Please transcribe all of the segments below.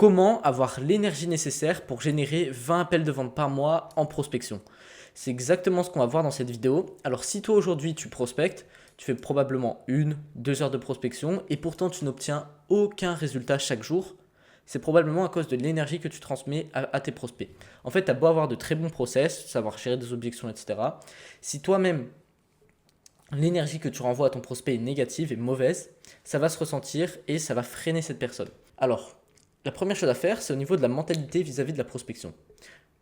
Comment avoir l'énergie nécessaire pour générer 20 appels de vente par mois en prospection? C'est exactement ce qu'on va voir dans cette vidéo. Alors si toi aujourd'hui tu prospectes, tu fais probablement 1, 2 heures de prospection et pourtant tu n'obtiens aucun résultat chaque jour, c'est probablement à cause de l'énergie que tu transmets à tes prospects. En fait, tu as beau avoir de très bons process, savoir gérer des objections, etc. Si toi-même, l'énergie que tu renvoies à ton prospect est négative et mauvaise, ça va se ressentir et ça va freiner cette personne. Alors, la première chose à faire, c'est au niveau de la mentalité vis-à-vis de la prospection.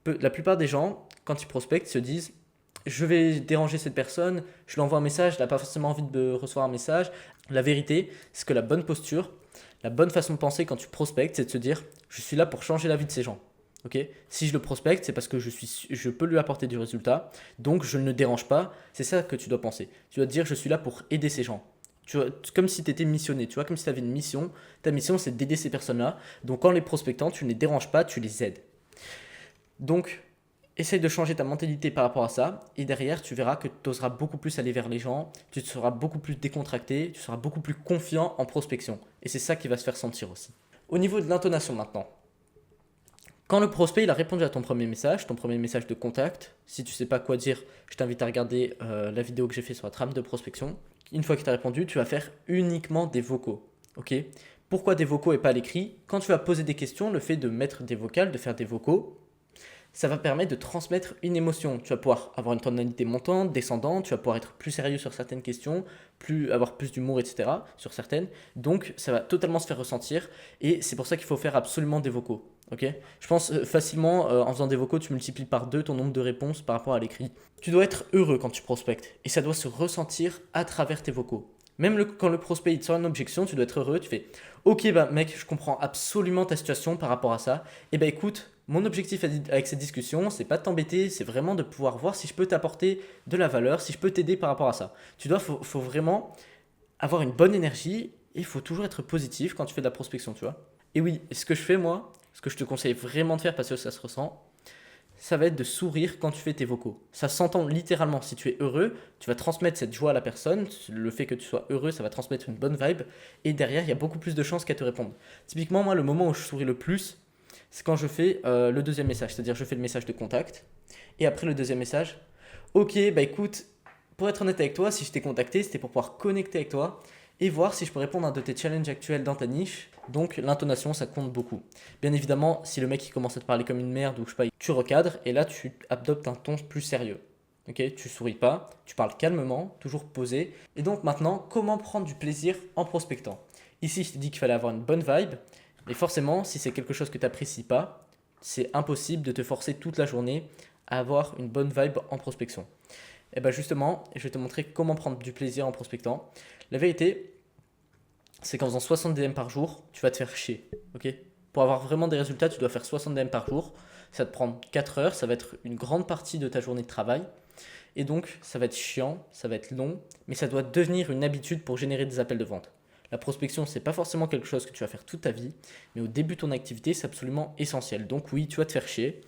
La plupart des gens, quand ils prospectent, se disent je vais déranger cette personne, je lui envoie un message, elle n'a pas forcément envie de recevoir un message. La vérité, c'est que la bonne posture, la bonne façon de penser quand tu prospectes, c'est de se dire je suis là pour changer la vie de ces gens. Okay, si je le prospecte, c'est parce que je peux lui apporter du résultat, donc je ne le dérange pas. C'est ça que tu dois penser. Tu dois te dire je suis là pour aider ces gens. Tu vois, comme si tu étais missionné, tu vois, comme si tu avais une mission. Ta mission, c'est d'aider ces personnes-là. Donc, en les prospectant, tu ne les déranges pas, tu les aides. Donc, essaye de changer ta mentalité par rapport à ça. Et derrière, tu verras que tu oseras beaucoup plus aller vers les gens. Tu seras beaucoup plus décontracté. Tu seras beaucoup plus confiant en prospection. Et c'est ça qui va se faire sentir aussi. Au niveau de l'intonation maintenant. Quand le prospect il a répondu à ton premier message de contact, si tu ne sais pas quoi dire, je t'invite à regarder la vidéo que j'ai fait sur la trame de prospection. Une fois qu'il t'a répondu, tu vas faire uniquement des vocaux. Okay, pourquoi des vocaux et pas l'écrit? Quand tu vas poser des questions, le fait de mettre des vocales, de faire des vocaux, ça va permettre de transmettre une émotion. Tu vas pouvoir avoir une tonalité montante, descendante, tu vas pouvoir être plus sérieux sur certaines questions, avoir plus d'humour, etc. sur certaines. Donc, ça va totalement se faire ressentir et c'est pour ça qu'il faut faire absolument des vocaux. Okay, je pense facilement, en faisant des vocaux, tu multiplies par 2 ton nombre de réponses par rapport à l'écrit. Tu dois être heureux quand tu prospectes et ça doit se ressentir à travers tes vocaux. Même quand le prospect il te sort une objection, tu dois être heureux, tu fais ok bah mec, je comprends absolument ta situation par rapport à ça. Et bah écoute, mon objectif avec cette discussion, c'est pas de t'embêter, c'est vraiment de pouvoir voir si je peux t'apporter de la valeur, si je peux t'aider par rapport à ça. Faut vraiment avoir une bonne énergie et il faut toujours être positif quand tu fais de la prospection, tu vois. Et oui, ce que je fais moi, ce que je te conseille vraiment de faire parce que ça se ressent, ça va être de sourire quand tu fais tes vocaux. Ça s'entend littéralement. Si tu es heureux, tu vas transmettre cette joie à la personne. Le fait que tu sois heureux, ça va transmettre une bonne vibe. Et derrière, il y a beaucoup plus de chances qu'elle te réponde. Typiquement, moi, le moment où je souris le plus, c'est quand je fais le deuxième message. C'est-à-dire, je fais le message de contact. Et après le deuxième message, ok, bah écoute, pour être honnête avec toi, si je t'ai contacté, c'était pour pouvoir connecter avec toi et voir si je peux répondre à un de tes challenges actuels dans ta niche. Donc l'intonation, ça compte beaucoup. Bien évidemment, si le mec il commence à te parler comme une merde ou je sais pas, tu recadres et là tu adoptes un ton plus sérieux. Ok, tu souris pas, tu parles calmement, toujours posé. Et donc maintenant, comment prendre du plaisir en prospectant? Ici, je t'ai dit qu'il fallait avoir une bonne vibe. Et forcément, si c'est quelque chose que tu n'apprécies pas, c'est impossible de te forcer toute la journée à avoir une bonne vibe en prospection. Et bien justement, je vais te montrer comment prendre du plaisir en prospectant. La vérité, c'est qu'en faisant 60 DM par jour, tu vas te faire chier. Okay, pour avoir vraiment des résultats, tu dois faire 60 DM par jour. Ça va te prendre 4 heures, ça va être une grande partie de ta journée de travail. Et donc, ça va être chiant, ça va être long, mais ça doit devenir une habitude pour générer des appels de vente. La prospection, c'est pas forcément quelque chose que tu vas faire toute ta vie, mais au début de ton activité, c'est absolument essentiel. Donc oui, tu vas te faire chier.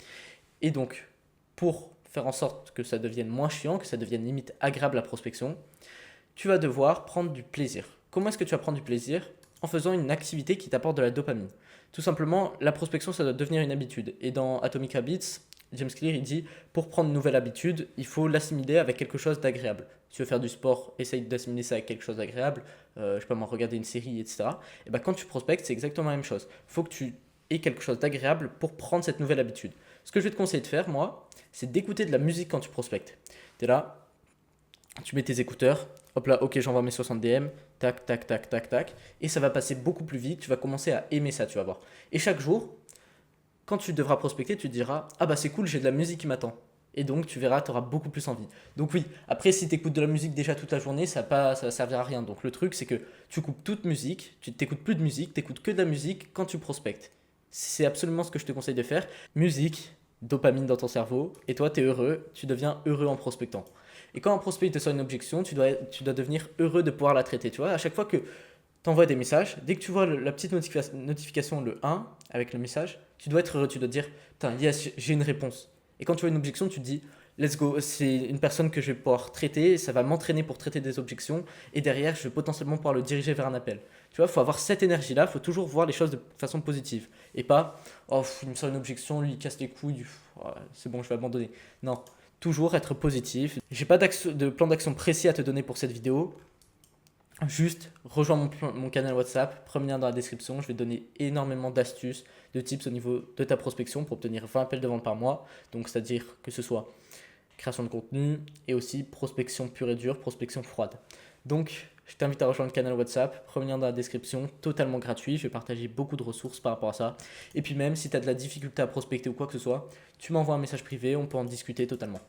Et donc, pour faire en sorte que ça devienne moins chiant, que ça devienne limite agréable la prospection, tu vas devoir prendre du plaisir. Comment est-ce que tu vas prendre du plaisir? En faisant une activité qui t'apporte de la dopamine. Tout simplement, la prospection, ça doit devenir une habitude. Et dans Atomic Habits, James Clear, il dit, pour prendre une nouvelle habitude, il faut l'assimiler avec quelque chose d'agréable. Si tu veux faire du sport, essaye d'assimiler ça avec quelque chose d'agréable. Je peux m'en regarder une série, etc. Et ben, quand tu prospectes, c'est exactement la même chose. Il faut que tu aies quelque chose d'agréable pour prendre cette nouvelle habitude. Ce que je vais te conseiller de faire, moi, c'est d'écouter de la musique quand tu prospectes. Tu es là, tu mets tes écouteurs, hop là, ok, j'envoie mes 60 DM, tac, tac, tac, tac, tac, et ça va passer beaucoup plus vite, tu vas commencer à aimer ça, tu vas voir. Et chaque jour, quand tu devras prospecter, tu te diras, ah bah c'est cool, j'ai de la musique qui m'attend. Et donc tu verras, tu auras beaucoup plus envie. Donc oui, après si tu écoutes de la musique déjà toute la journée, ça va servir à rien. Donc le truc c'est que tu coupes toute musique, tu t'écoutes plus de musique, tu écoutes que de la musique quand tu prospectes. C'est absolument ce que je te conseille de faire. Musique, dopamine dans ton cerveau, et toi tu es heureux, tu deviens heureux en prospectant. Et quand un prospect te sort une objection, tu dois devenir heureux de pouvoir la traiter. Tu vois, à chaque fois que tu envoies des messages, dès que tu vois la petite notification, le 1 avec le message, tu dois être heureux, tu dois te dire, putain, yes, j'ai une réponse. Et quand tu vois une objection, tu te dis, let's go, c'est une personne que je vais pouvoir traiter, ça va m'entraîner pour traiter des objections, et derrière, je vais potentiellement pouvoir le diriger vers un appel. Tu vois, il faut avoir cette énergie-là, il faut toujours voir les choses de façon positive, et pas, oh, il me sort une objection, lui, il casse les couilles, c'est bon, je vais abandonner. Non, toujours être positif. J'ai pas de plan d'action précis à te donner pour cette vidéo. Juste rejoins mon canal WhatsApp, premier lien dans la description. Je vais te donner énormément d'astuces, de tips au niveau de ta prospection pour obtenir 20 appels de vente par mois. Donc, c'est-à-dire que ce soit création de contenu et aussi prospection pure et dure, prospection froide. Donc, je t'invite à rejoindre le canal WhatsApp, premier lien dans la description, totalement gratuit. Je vais partager beaucoup de ressources par rapport à ça. Et puis même, si tu as de la difficulté à prospecter ou quoi que ce soit, tu m'envoies un message privé, on peut en discuter totalement.